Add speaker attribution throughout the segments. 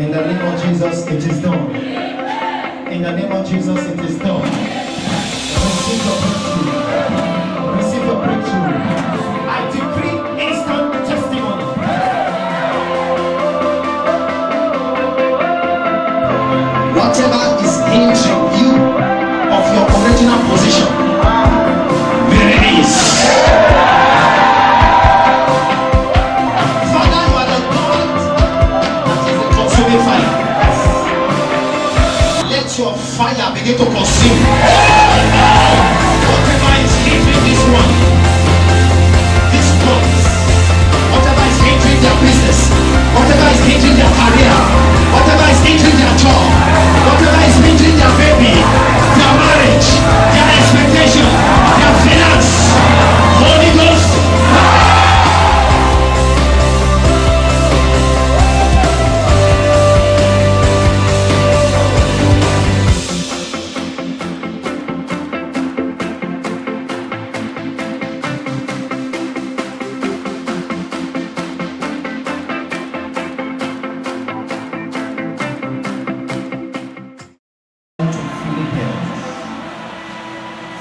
Speaker 1: In the name of Jesus, it is done. In the name of Jesus, it is done. Receive your breakthrough. Receive your breakthrough. I decree instant testimony. Whatever is hindering you of your original position, be released. Father, you are the God that is a consuming fire. Let your fire begin to consume whatever is hindering this one, this month, whatever is hindering their business, whatever is hindering their career, whatever is hindering their job, whatever is hindering their baby, their marriage, their expectation, their finance. Holy Ghost.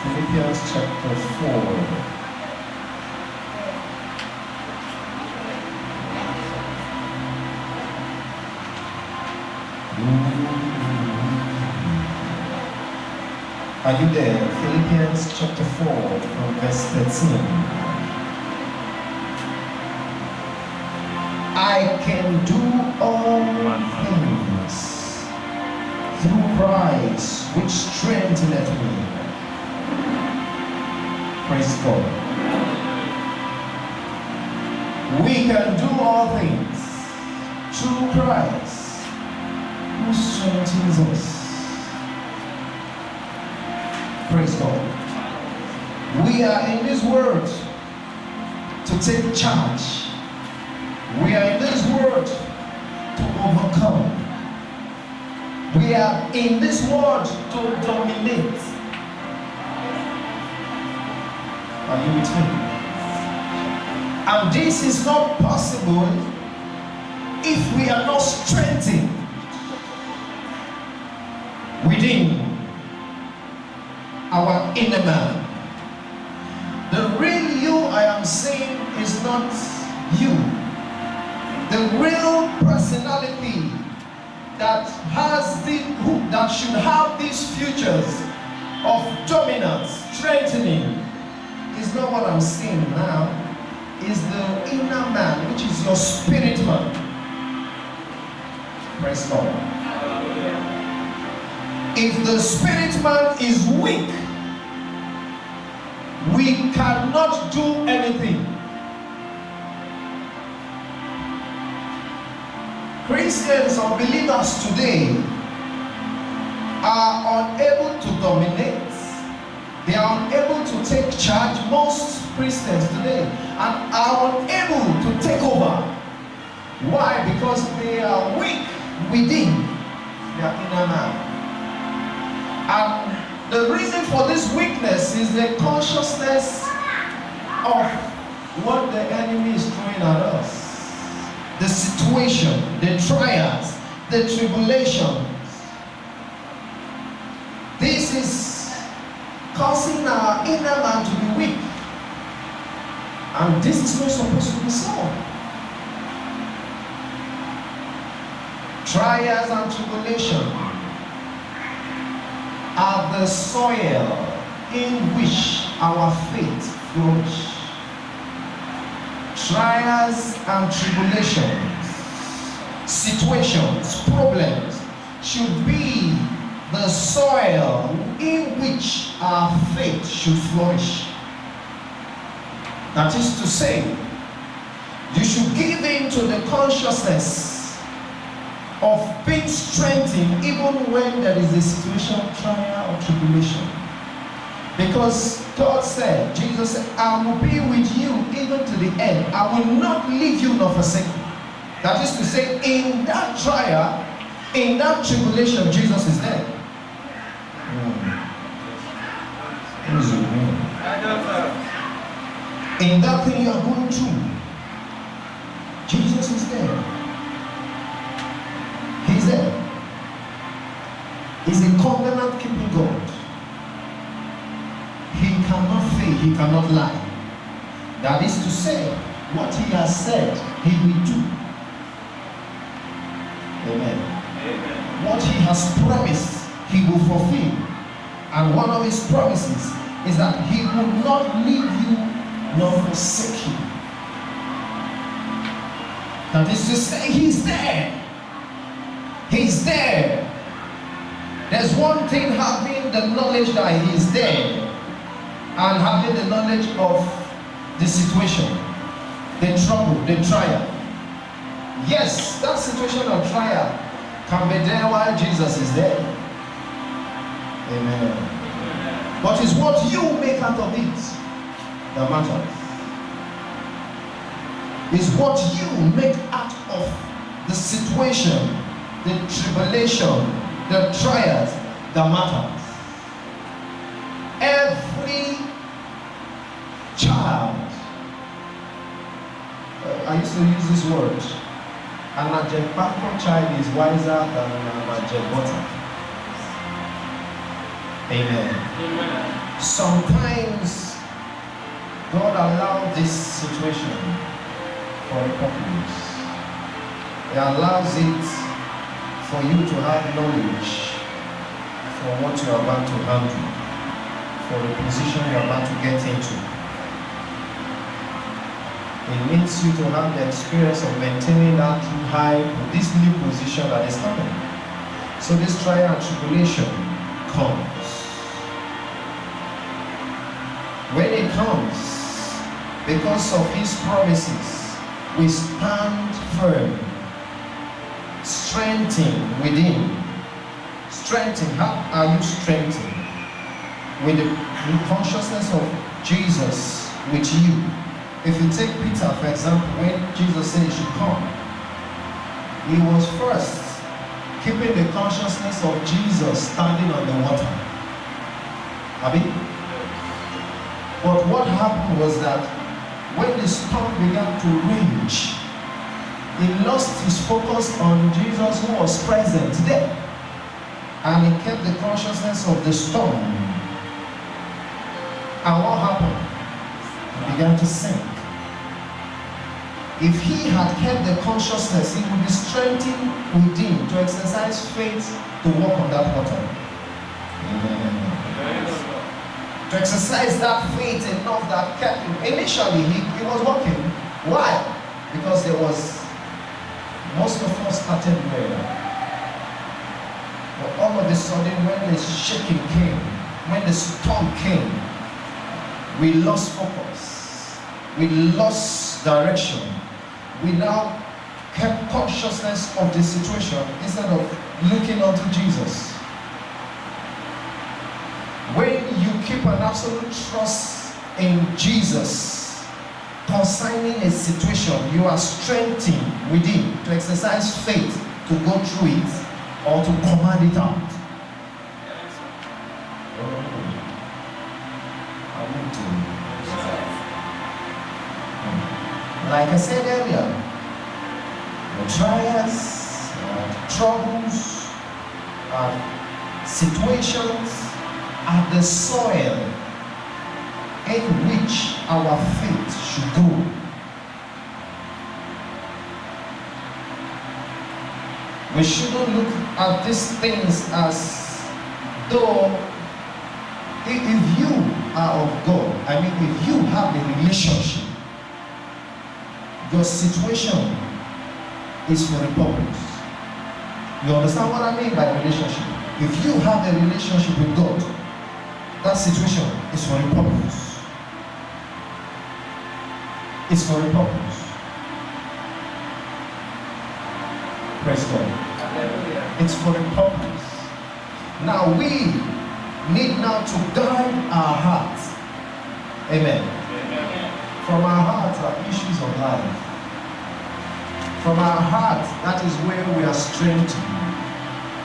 Speaker 1: Philippians chapter 4. Are you there? Philippians chapter 4 from verse 13. I can do all things through Christ which strengtheneth me. Praise God. We can do all things through Christ who strengthens us. Praise God. We are in this world to take charge. We are in this world to overcome. We are in this world to dominate. Are you with me? And this is not possible if we are not strengthened within our inner man. The real you I am saying is not you. The real personality that should have these futures of dominance, strengthening, is not what I'm saying now. Is the inner man, which is your spirit man. Praise God. If the spirit man is weak, we cannot do anything. Christians or believers today are unable to dominate. They are unable to take charge. Most Christians today are unable to take over. Why? Because they are weak within their inner man. And the reason for this weakness is the consciousness of what the enemy is throwing at us. The situation, the trials, the tribulations. This is causing our inner man to be weak. And this is not supposed to be so. Trials and tribulations are the soil in which our faith flourishes. Trials and tribulations, situations, problems should be the soil in which our faith should flourish. That is to say, you should give in to the consciousness of being strengthened even when there is a situation of trial or tribulation. Because God said, Jesus said, I will be with you even to the end. I will not leave you nor forsake you. That is to say, in that trial, in that tribulation, Jesus is there. In that thing you are going through, Jesus is there. He is a covenant keeping God. He cannot fail, he cannot lie. That is to say, what he has said, he will do. Amen. Amen. What he has promised, he will fulfill. And one of his promises is that he will not leave you nor forsake you. That is to say, he's there. He's there. There's one thing, having the knowledge that he's there and having the knowledge of the situation, the trouble, the trial. Yes, that situation or trial can be there while Jesus is there. Amen. But it's what you make out of it that matters. It's what you make out of the situation, the tribulation, the trials that matters. Every child, I used to use this word, an Ajekpako child is wiser than an Ajekbota. Amen. Amen. Sometimes God allows this situation for a purpose. He allows it for you to have knowledge for what you are about to handle, for the position you are about to get into. It needs you to have the experience of maintaining that this new position that is coming. So this trial and tribulation comes. When it comes, because of his promises, we stand firm, strengthened within. Strengthened, how are you strengthened? With the consciousness of Jesus with you. If you take Peter, for example, when Jesus said he should come, he was first keeping the consciousness of Jesus standing on the water. Abi? But what happened was that when the storm began to rage, he lost his focus on Jesus who was present there. And he kept the consciousness of the storm. And what happened? He began to sink. If he had kept the consciousness, he would be strengthened within to exercise faith to walk on that water. To exercise that faith enough that kept him. Initially, he was walking. Why? Because there was, most of us started well. But all of a sudden, when the shaking came, when the storm came, we lost focus. We lost direction. We now kept consciousness of the situation instead of looking unto Jesus. When you keep an absolute trust in Jesus concerning a situation, you are strengthened within to exercise faith to go through it or to command it out. Like I said earlier, the trials, troubles, situations are the soil in which our faith should grow. We shouldn't look at these things as though if you are of God, I mean if you have a relationship, your situation is for a purpose. You understand what I mean by relationship? If you have a relationship with God, that situation is for a purpose. It's for a purpose. Praise God. It's for a purpose. Now we need now to guard our hearts. Amen. From our hearts are issues of life. From our heart, that is where we are strengthened.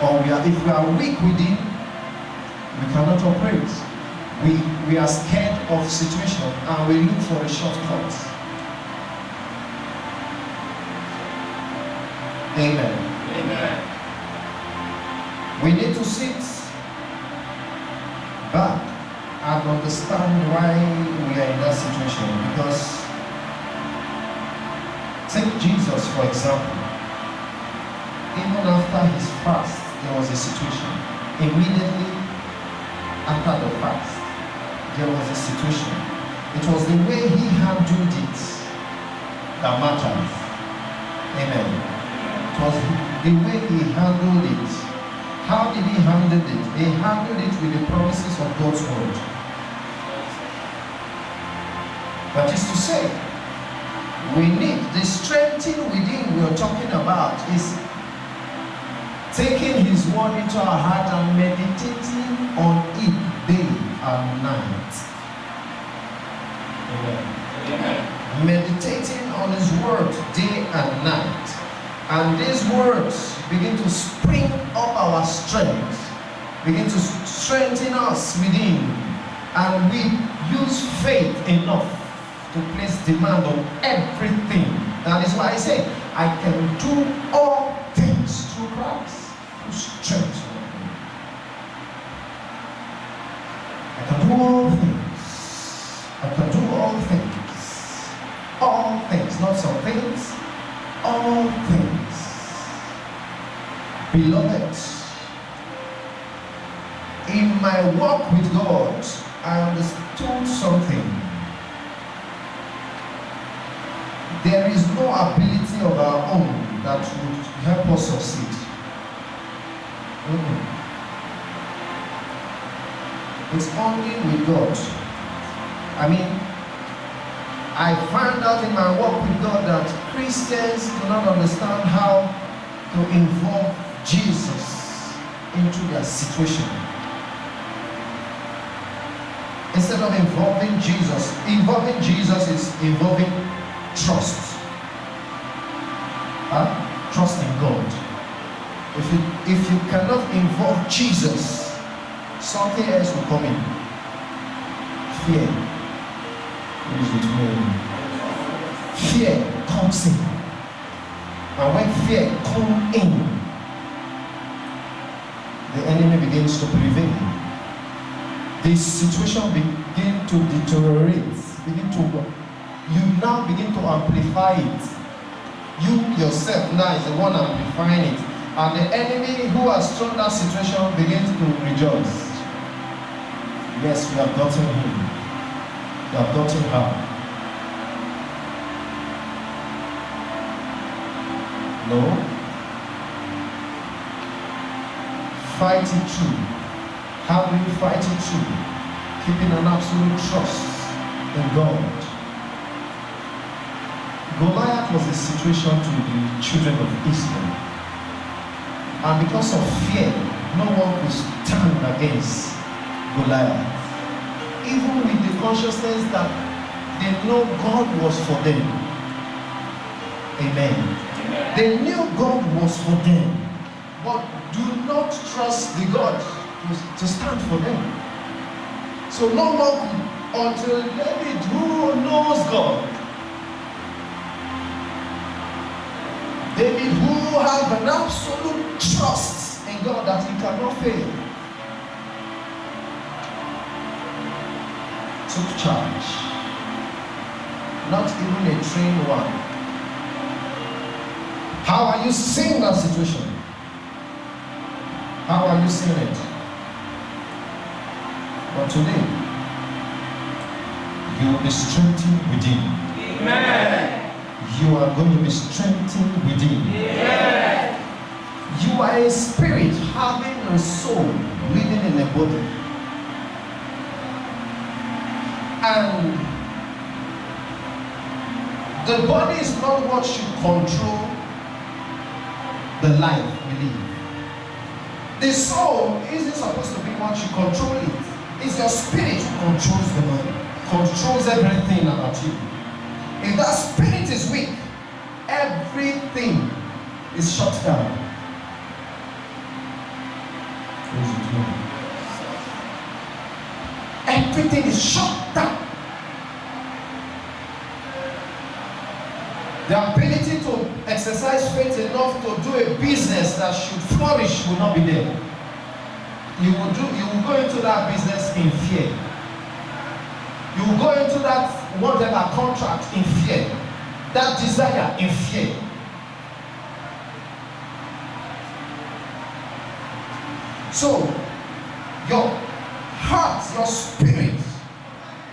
Speaker 1: Or if we are weak within, we cannot operate. We are scared of situation and we look for a shortcut. Amen. Amen. We need to sit back and understand why we are in that situation. Because take Jesus for example. Even after his fast, there was a situation. Immediately after the fast, there was a situation. It was the way he handled it that matters. Amen. It was the way he handled it. How did he handle it? He handled it with the promises of God's word. That is to say, we need the strengthening within we are talking about is taking his word into our heart and meditating on it day and night. Amen. Meditating on his word day and night. And these words begin to spring up our strength, begin to strengthen us within. And we use faith enough to place demand on everything. That is why I say, I can do all things through Christ. Strength. I can do all things. I can do all things. All things, not some things. All things. Beloved, in my walk with God, I understood something. There is no ability of our own that would help us succeed. It's only with God. I mean, I found out in my walk with God that Christians do not understand how to involve Jesus into their situation. Instead of involving Jesus is involving trust. Trust in God. If you cannot involve Jesus, something else will come in. Fear. What is it mean? Fear comes in. And when fear comes in, the enemy begins to prevail. The situation begins to deteriorate. You now begin to amplify it. You yourself now is the one amplifying it. And the enemy who has thrown that situation begins to rejoice. Yes, we have gotten him. We have gotten her. No. Fight it through. How do you fight it through? Keeping an absolute trust in God. Goliath was a situation to the children of Israel. And because of fear, no one could stand against Goliath. Even with the consciousness that they know God was for them. Amen. They knew God was for them. But do not trust the God to stand for them. So no one could, until David, who knows God, David, who has an absolute trust in God that he cannot fail, took charge. Not even a trained one. How are you seeing that situation? How are you seeing it? But today, you will be strengthened within. Amen. You are going to be strengthened within. Yes. You are a spirit having a soul living in a body. And the body is not what should control the life we live. The soul isn't supposed to be what should control it. It's your spirit who controls the body, controls everything about you. If that spirit is weak, everything is shut down. Everything is shut down. The ability to exercise faith enough to do a business that should flourish will not be there. You will go into that business in fear. You will go into that whatever contract in fear. That desire in fear. So, your heart, your spirit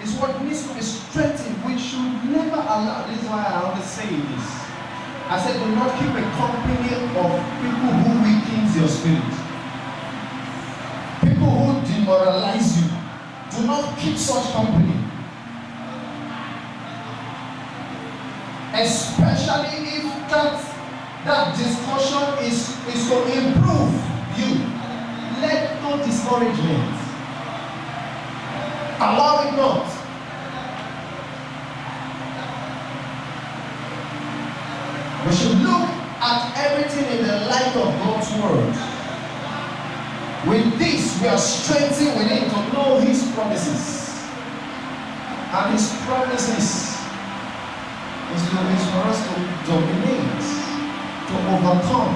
Speaker 1: is what needs to be strengthened. We should never allow, this is why I always say this. I said, do not keep a company of people who weakens your spirit. People who demoralize you. Do not keep such company. Especially if that discussion is to improve you. Let no discouragement. Allow it not. We should look at everything in the light of God's word. With this, we are strengthened within to know His promises. And His promises is for us to dominate, to overcome,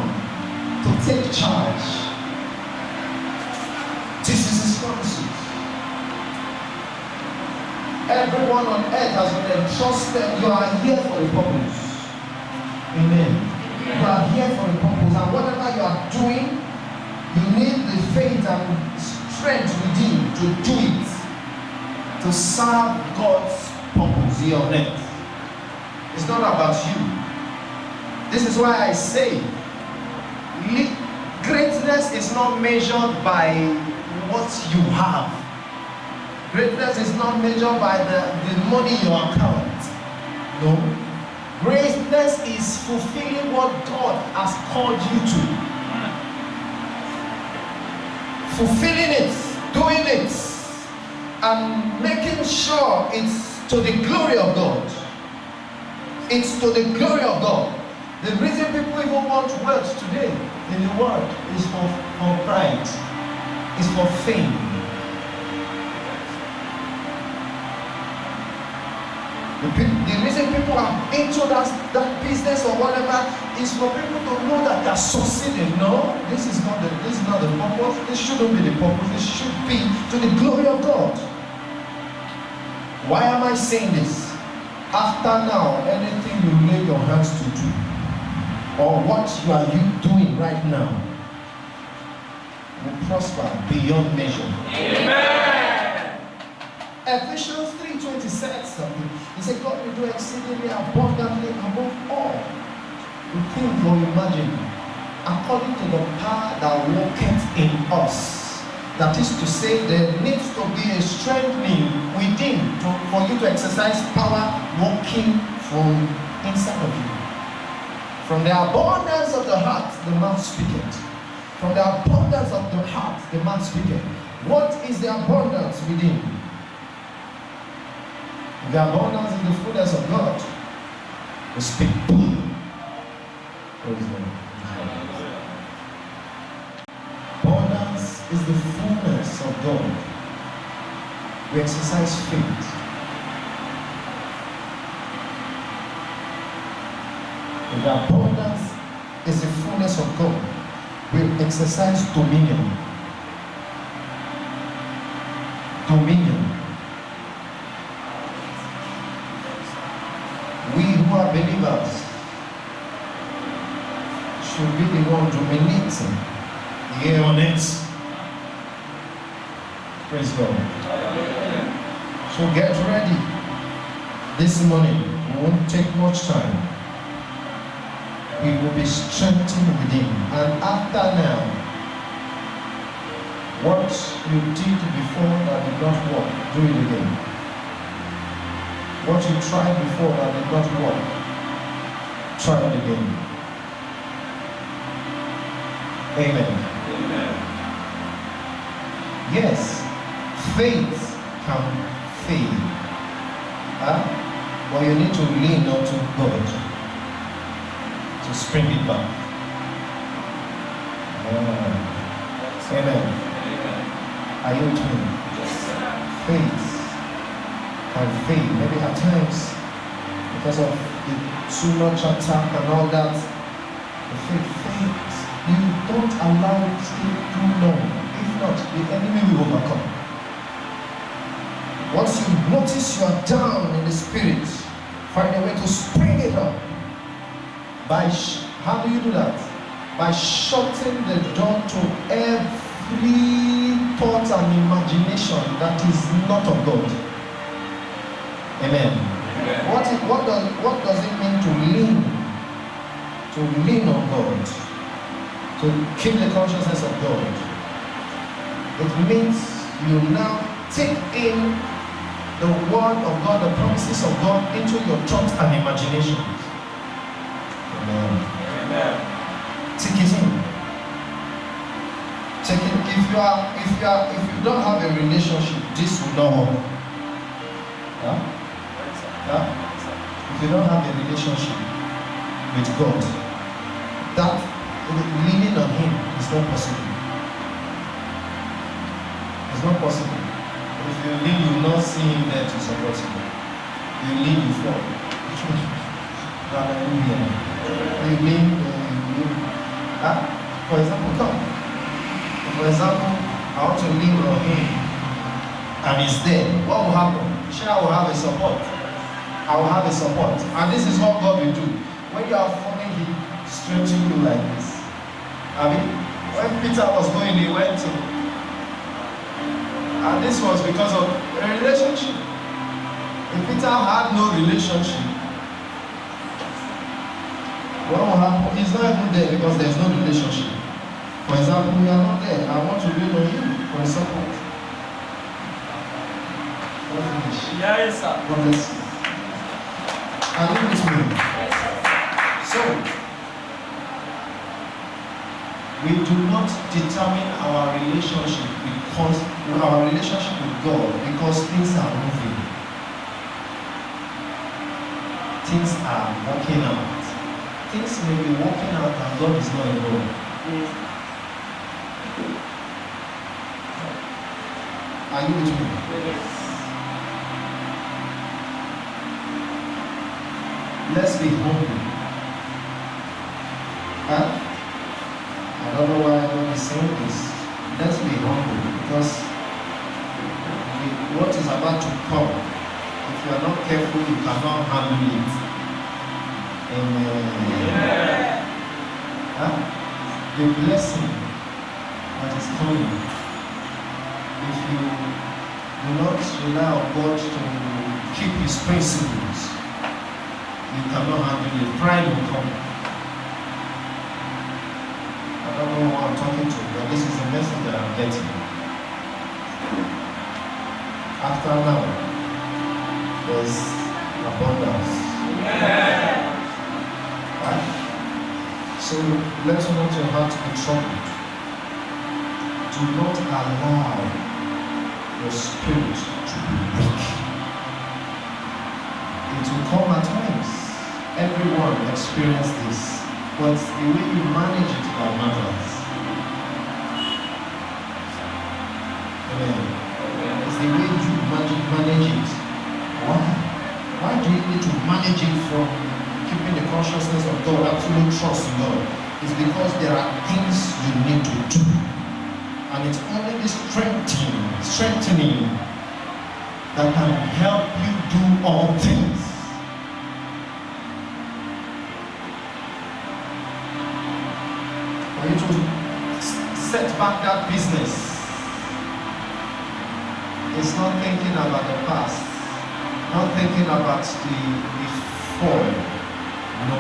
Speaker 1: to take charge. This is His promises. Everyone on earth has been entrusted. You are here for a purpose. Amen. You are here for a purpose, and whatever you are doing, you need the faith and strength within to do it, to serve God's purpose here on earth. It's not about you. This is why I say greatness is not measured by what you have. Greatness is not measured by the money in your account. No. Greatness is fulfilling what God has called you to. Fulfilling it, doing it, and making sure it's to the glory of God. It's to the glory of God. The reason people even want wealth today in the world is for pride, is for fame. The reason people are into that business or whatever is for people to know that they are succeeding. No, this is not the purpose. This shouldn't be the purpose. This should be to the glory of God. Why am I saying this? After now, anything you lay your hands to do, or what you doing right now, will prosper beyond measure. Amen. Ephesians 3:20 said something. He said, God will do exceedingly abundantly above all we think or imagine, according to the power that worketh in us. That is to say, there needs to be a strengthening within for you to exercise power working from inside of you. From the abundance of the heart, the mouth speaketh. From the abundance of the heart, the mouth speaketh. What is the abundance within? The abundance is the fullness of God. We speak. Abundance is the fullness of God. We exercise faith. The abundance is the fullness of God. We exercise dominion. Dominion. We who are believers should be the one dominating here on it. Praise God. So get ready. This morning, it won't take much time. We will be strengthened within. And after now, what you did before that did not work, do it again. What you tried before that did not work, try it again. Amen. Amen. Yes, faith can fail. But you need to lean onto God to spring it back. Amen. Are you with me? Faith can fail. Maybe at times, because of the too much attack and all that, the faith, you don't allow it to stay too long. If not, the once you are down in the spirit, find a way to spring it up. How do you do that? By shutting the door to every thought and imagination that is not of God. Amen. What does it mean to lean? To lean on God. To keep the consciousness of God. It means you now take in the word of God, the promises of God into your thoughts and imaginations. Amen. Amen. Take it in. Take it. If you don't have a relationship, this will not work. Yeah? Yeah? If you don't have a relationship with God, that leaning on Him is not possible. It's not possible. If you lean, you will not see Him there to support you. You lean, you fall. Hallelujah. You lean, for example, come. For example, I want to lean on Him and He's there. What will happen? Sure, I will have a support. I will have a support. And this is what God will do. When you are falling, He strengthens you like this. I mean, when Peter was going, he went to. And this was because of a relationship. If Peter had no relationship, what will happen? He's not even there because there's no relationship. For example, we are not there. I want to lean on you for support.
Speaker 2: Yes, sir.
Speaker 1: God bless you. Are you with me? So, we do not determine our relationship with God because things are moving. Things are working out. Things may be working out and God is not involved. Are you with me?
Speaker 2: Yes.
Speaker 1: Let's be humble. Huh? I don't know why I don't be saying this. Let's be humble because what is about to come, if you are not careful, you cannot handle it. Amen.
Speaker 2: Yeah.
Speaker 1: Huh? The blessing that is coming, if you do not rely on God to keep His principles, you cannot handle it. Pride will come. I don't know who I'm talking to, but this is the message that I'm getting. After now, there's abundance.
Speaker 2: Yeah.
Speaker 1: Right? So let not your heart be troubled. Do not allow your spirit to be weak. It will come at times. Everyone experiences this, but the way you manage it that matters. Amen. It's the way you manage it. Why? Why do you need to manage it from keeping the consciousness of God, absolute trust in God? It's because there are things you need to do. And it's only this strengthening that can help you do all things. For you to set back that business, it's not thinking about the past, not thinking about the fall. No,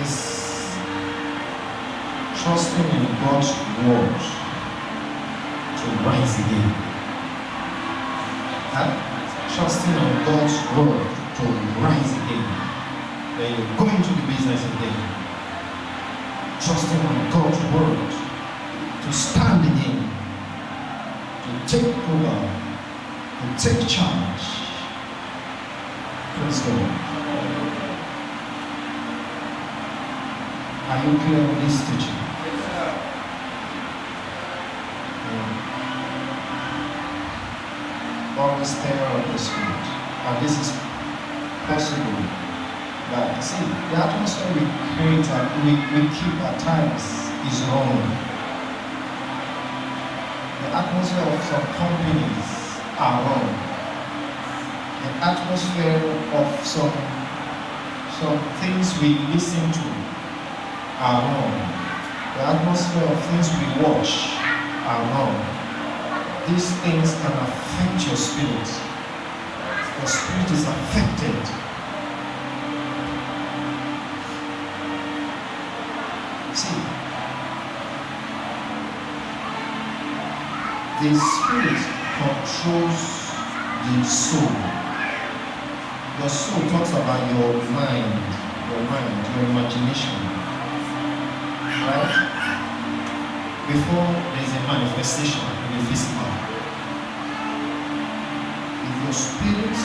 Speaker 1: it's trusting in God's word to rise again. Trusting in God's word to rise again. Then you go into the business again. Trusting in God's word to stand again, to take over, to take charge. Praise God. Are you clear with this teaching? Always stir up the spirit. And this is possible. But see, the atmosphere we create and we keep at times is wrong. The atmosphere of some companies are wrong. an atmosphere of some things we listen to are wrong. The atmosphere of things we watch are wrong. These things can affect your spirit. Your spirit is affected. See, the spirit controls the soul. Your soul talks about your mind, your imagination. Right? Before there's a manifestation in the physical. If your spirit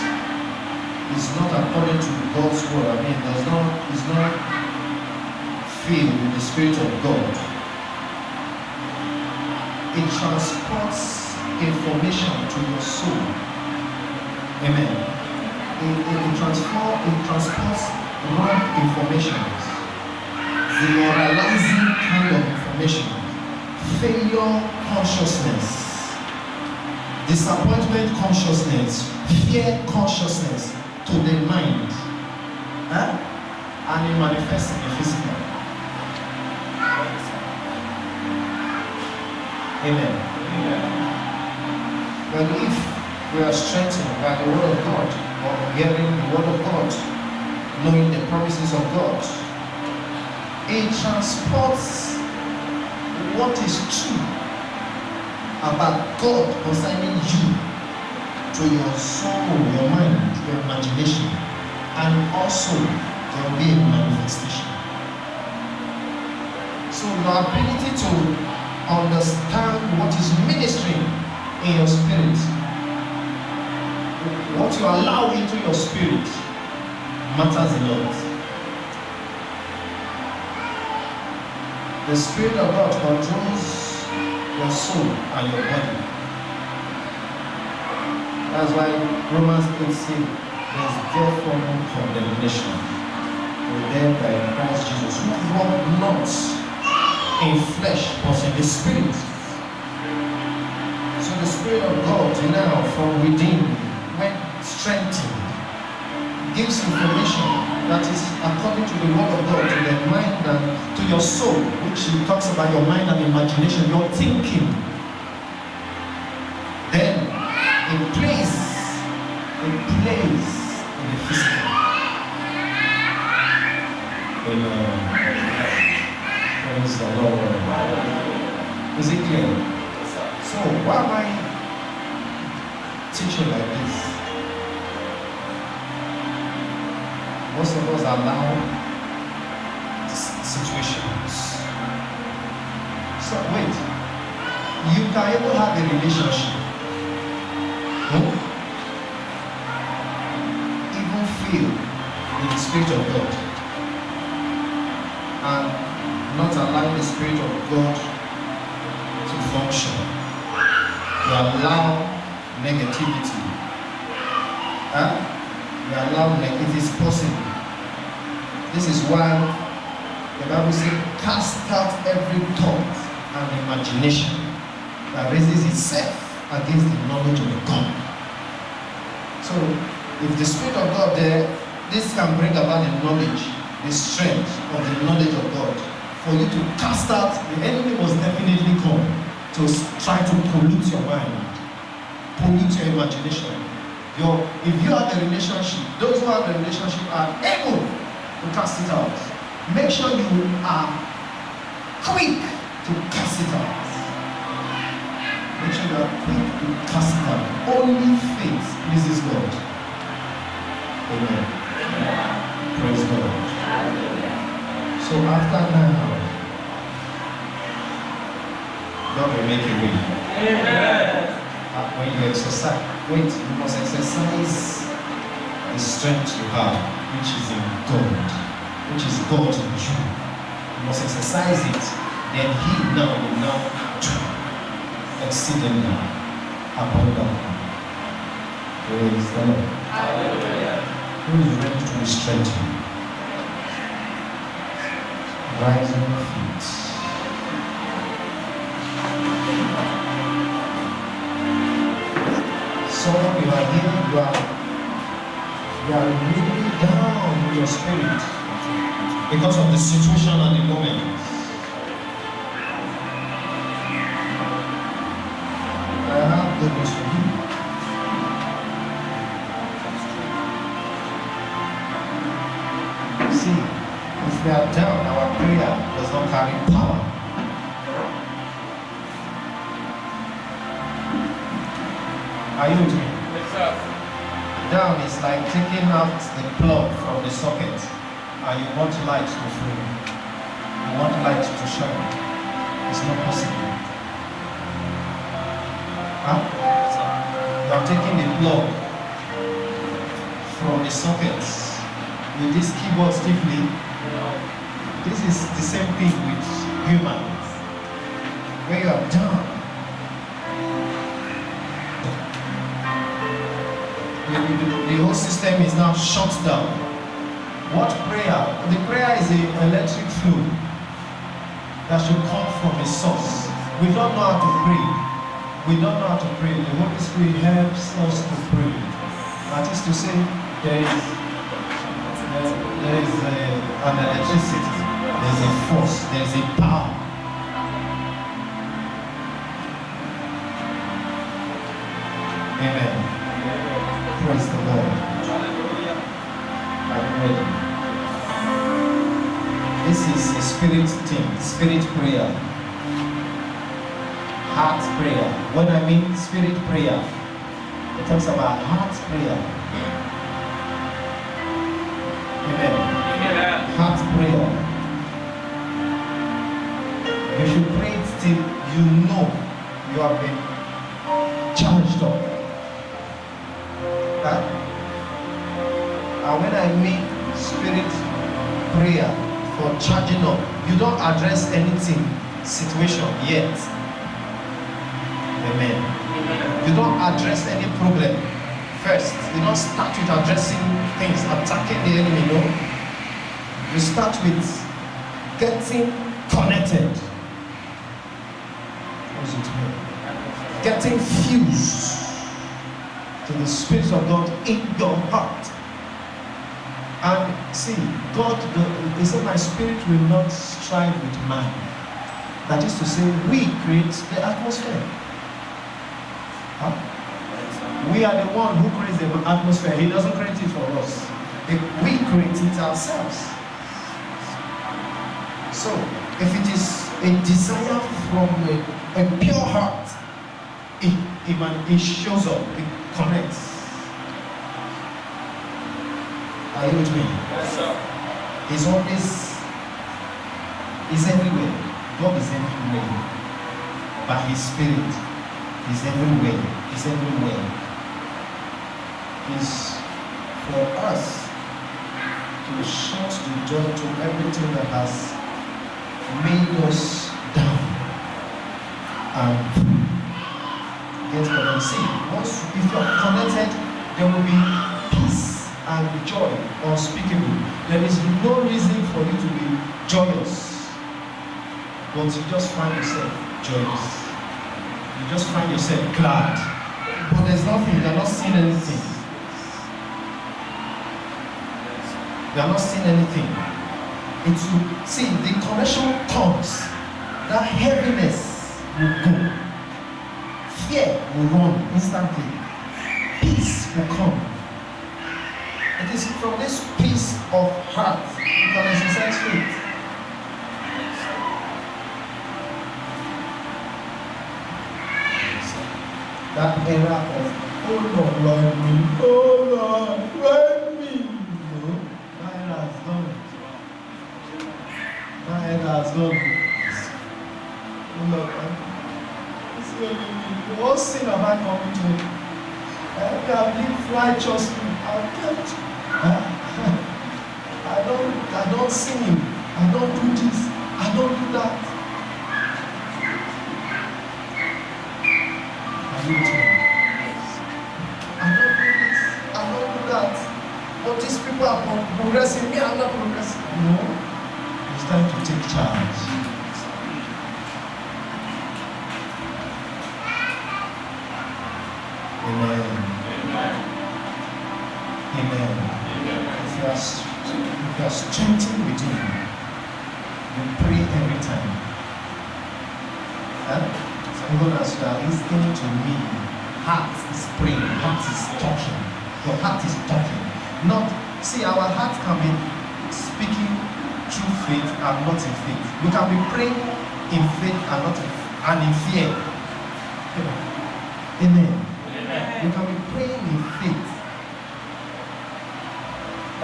Speaker 1: is not according to God's word, is not filled with the Spirit of God, it transports information to your soul. Amen. It transports wrong information, demoralizing kind of information, failure consciousness, disappointment consciousness, fear consciousness to the mind, and it manifests in the physical. Amen. But if we are strengthened by the word of God, or hearing the word of God, knowing the promises of God, it transports what is true about God concerning you to your soul, your mind, your imagination, and also there will be a manifestation. So your ability to understand what is ministering in your spirit, what you allow into your spirit, matters a lot. The Spirit of God controls your soul and your body. That's why Romans 8 says, there's therefore no condemnation for them that in Christ Jesus, who walk not in flesh, but in the Spirit. So the Spirit of God now from within, when strengthened, gives information that is according to the word of God to the mind and to your soul, which he talks about your mind and imagination, your thinking. Then it plays in the physical. Amen. Praise the Lord. Is it clear? So why am I teaching like this? Most of us allow situations. So wait, you can even have a relationship, even feel with the Spirit of God, and not allowing the Spirit of God to function. You allow negativity. You allow it is possible. This is why the Bible says, cast out every thought and imagination that raises itself against the knowledge of God. So, if the Spirit of God there, this can bring about the knowledge, the strength of the knowledge of God. For you to cast out, the enemy must definitely come to try to pollute your mind, pollute your imagination. If you have a relationship, those who have a relationship are able to cast it out. Make sure you are quick to cast it out. Make sure you are quick to cast it out. Only faith pleases God. Amen. Praise God. So after now, God will make a way.
Speaker 2: Amen.
Speaker 1: When you exercise, you must exercise the strength you have, which is in God, which is God in you. You must exercise it, then He now will now do exceedingly abundantly. Praise the Lord.
Speaker 2: Hallelujah.
Speaker 1: Who is ready to be strengthened? Rise on your feet. Some of you are here, You are really down in your spirit because of the situation at the moment. I have good news for you. See, if we are down, our prayer does not carry power. Are you with me?
Speaker 2: Yes, sir.
Speaker 1: Down is like taking out the plug from the socket and you want light to flow. You want light to shine. It's not possible. Huh? You are taking the plug from the sockets with this keyboard stiffly. This is the same thing with humans. When you are down, the whole system is now shut down. What prayer? The prayer is an electric flow that should come from a source. We don't know how to pray. We don't know how to pray. The Holy Spirit helps us to pray. That is to say, there is an electricity, there is a force, there is a power. Amen. Praise the Lord. Are you ready? This is a spirit thing, spirit prayer, heart prayer. When I mean spirit prayer, it talks about heart prayer. Amen.
Speaker 2: Amen.
Speaker 1: Heart prayer. You should pray it till you know you have been charged up. And when I mean spirit prayer for charging up, you don't address anything, situation yet. Amen. You don't address any problem first. You don't start with addressing things, attacking the enemy, no. You start with getting connected. What does it mean? Getting fused to the Spirit of God in your heart. And see, God, He said, my spirit will not strive with man. That is to say, we create the atmosphere. Huh? We are the one who creates the atmosphere. He doesn't create it for us. We create it ourselves. So, if it is a desire from a pure heart, it shows up, it connects. Are you with me?
Speaker 2: Yes, sir.
Speaker 1: He's everywhere. God is everywhere. But His Spirit is everywhere. He's everywhere. He's for us to shut the door to everything that has made us down and get connected. See, if you are connected, there will be peace and joy unspeakable. There is no reason for you to be joyous, but you just find yourself joyous. You just find yourself glad, but there's nothing. You're not seeing anything. You're not seeing anything. It's see, the connection comes. That heaviness will go. Fear will run instantly. Peace will come. It is from this peace of heart you can exercise faith. That era of, oh Lord, Lord me, oh Lord, Lord me. No, that era has gone. That era has gone. Oh Lord, it's only me. What sin have I come to? I have lived righteously. I've kept. I don't sin. I don't do this. I don't do that. I don't do this. I don't do that. But these people are progressing. Me, I'm not progressing. No. It's time to take charge. Amen. Amen. Amen. if you are strengthened with Him, you pray every time. Even as you are listening to me, heart is praying, heart is talking. Your heart is talking. Not see, our heart can be speaking through faith and not in faith. We can be praying in faith and in fear. Amen. You can be praying in faith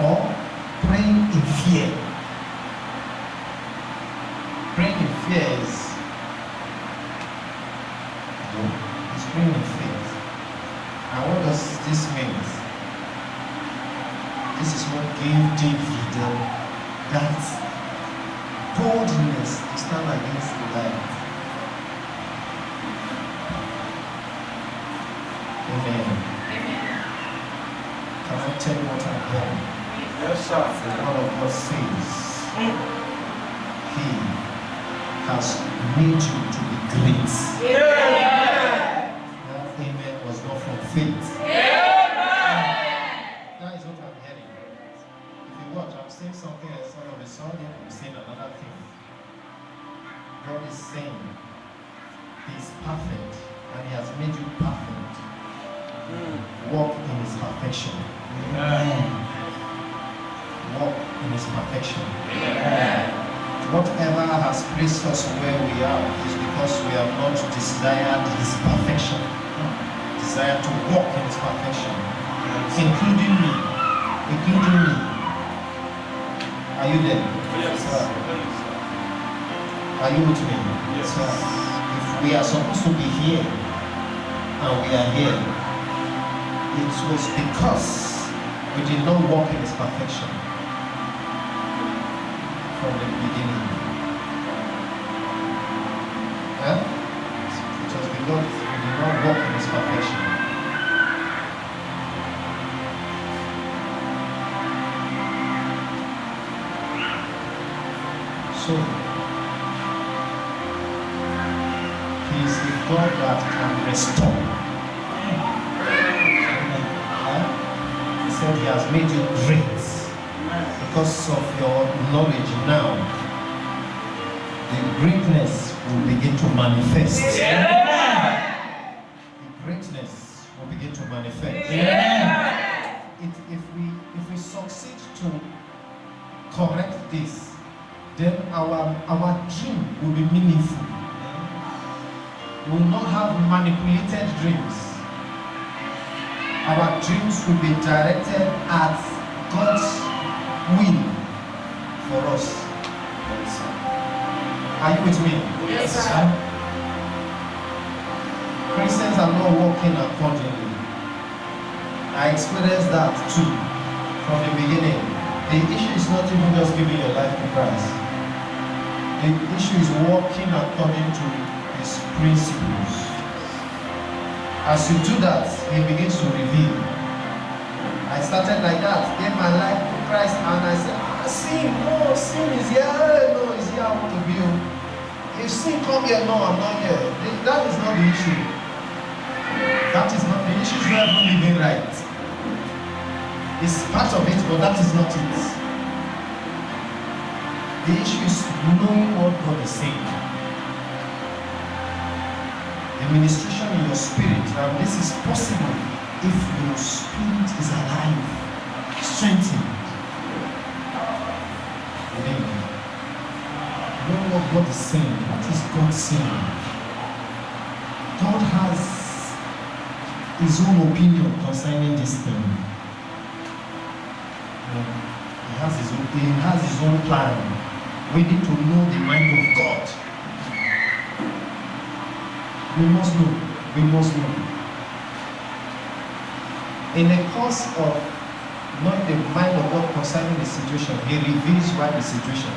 Speaker 1: or praying in fear. Praying in fear is praying in faith. And what does this mean? This is what gave David that boldness to stand against Goliath. Amen. Can I tell you what I'm hearing?
Speaker 2: Yes, sir.
Speaker 1: The word of God says, He has made you to be great. That amen was not from faith. That is what I'm hearing. If you watch, I'm saying something and all of a sudden I'm saying another thing. God is saying He is perfect and He has made you perfect. Walk in His perfection. Walk in His perfection. Whatever has placed us where we are is because we have not desired His perfection. Desire to walk in His perfection. Including me. Are you there?
Speaker 2: Yes, sir.
Speaker 1: Are you with me?
Speaker 2: Yes,
Speaker 1: sir. If we are supposed to be here and we are here, it was because we did not walk in His perfection from the beginning. It was because we did not walk in His perfection. So, He is the God that can restore. He said He has made you great because of your knowledge now. The greatness will begin to manifest. The greatness will begin to manifest. If we succeed to correct this, then our dream will be meaningful. We will not have manipulated dreams. Our dreams will be directed at God's will for us. Are you with me?
Speaker 2: Yes, sir.
Speaker 1: Christians are not walking accordingly. I experienced that too from the beginning. The issue is not even just giving your life to Christ. The issue is walking according to His principles. As you do that, He begins to reveal. I started like that, gave my life to Christ, and I said, sin is here, no, it's here I want to be. If sin come here, no, I'm not here. That is not the issue. That is not the issue. Is not even living right. It's part of it, but that is not it. The issue is knowing what God is saying. The ministration in your spirit, and this is possible if your spirit is alive, strengthened within you. Know what God is saying. What is God saying? God has His own opinion concerning this thing. He has his own plan. We need to know the mind of God. We must know. In the course of knowing the mind of God concerning the situation, He reveals why the situation.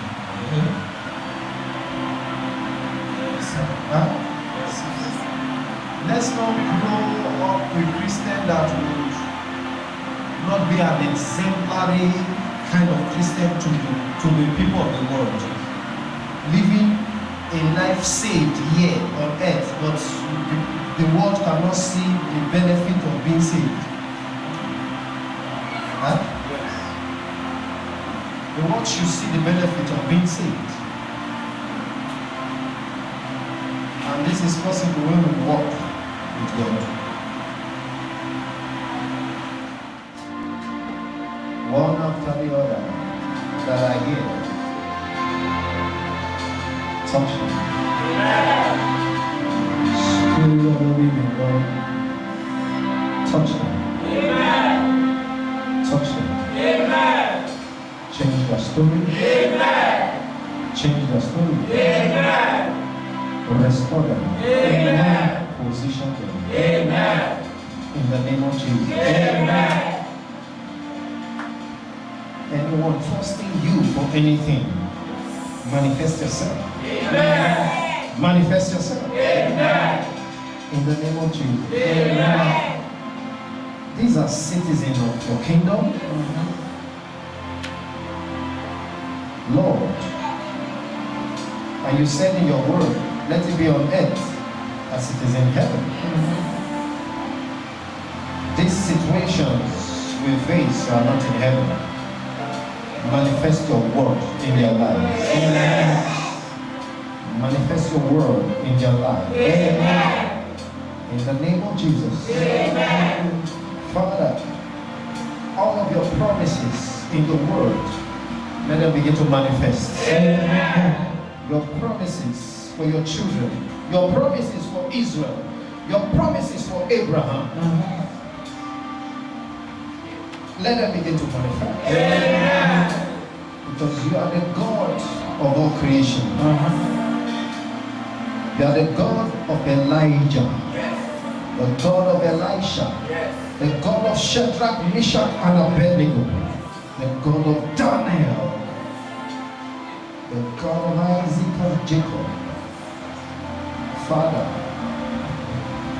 Speaker 1: Let's not grow up with Christians that will not be an exemplary kind of Christian to the people of the world. Living a life saved here on earth, but the world cannot see the benefit of being saved. what you see the benefit of being saved. And this is possible when we walk with God. One after the other that I hear. Touch me. Spirit of the living God. Touch me. Touch me. Change the story. Change the story. Restore them. Position them. In the name of Jesus. Anyone trusting you for anything, manifest yourself. Manifest yourself. In the name of Jesus. These are citizens of your kingdom. Lord, and you said in your word, let it be on earth as it is in heaven. These situations we face are not in heaven. Manifest your word in their lives. Manifest your word in their lives. In the name of Jesus. Father, all of your promises in the word, let them begin to manifest. Your promises for your children, your promises for Israel, your promises for Abraham, let them begin to manifest. Because you are the God of all creation. You are the God of Elijah, the God of Elisha, the God of Shadrach, Meshach, and Abednego, the God of Daniel, the God of Isaac and Jacob. Father,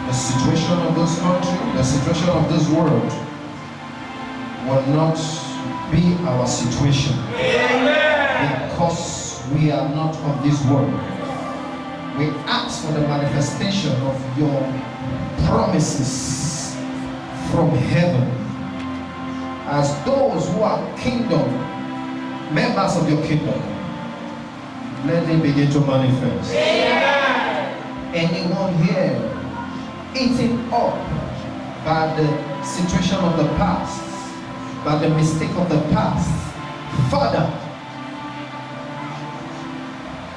Speaker 1: the situation of this country, the situation of this world will not be our situation. Because we are not of this world. We ask for the manifestation of your promises from heaven as those who are kingdom, members of your kingdom. Let it begin to manifest. Anyone here eaten up by the situation of the past, by the mistake of the past, Father,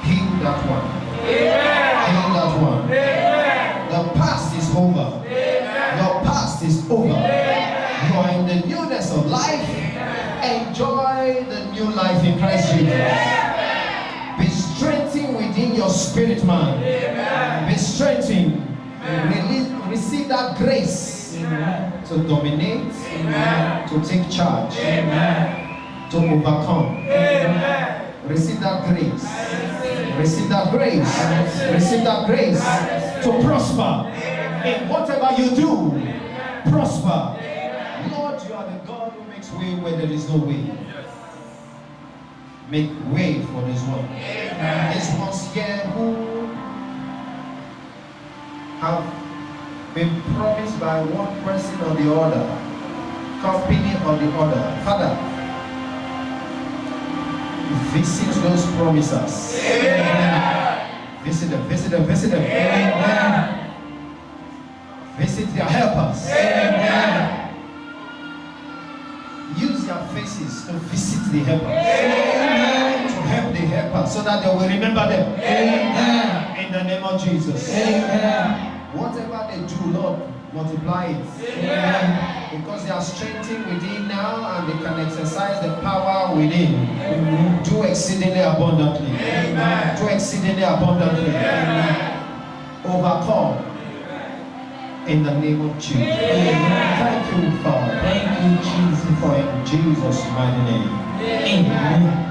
Speaker 1: heal that one. Heal that one. The past is over. Your past is over. You are in the newness of life. Enjoy the new life in Christ Jesus. Be strengthened within your spirit, man. Be strengthened. Receive that grace to dominate, to take charge, to overcome. Receive that grace. Receive that grace. Receive that grace to prosper in whatever you do. Prosper. Lord, you are the God who makes way where there is no way. Make way for this one. This ones here who have been promised by one person or the other, company or the other. Father, visit those promises. Visit them, visit them, visit them. Visit their helpers. Use their faces to visit the helpers. To help the helpers so that they will remember them. In the name of Jesus. Whatever they do, Lord, multiply it. Because they are strengthened within now and they can exercise the power within. Do exceedingly abundantly. Do exceedingly abundantly. Overcome. In the name of Jesus. Thank you, Father.
Speaker 3: Thank you, Jesus.
Speaker 1: For in Jesus' mighty name.
Speaker 3: Amen.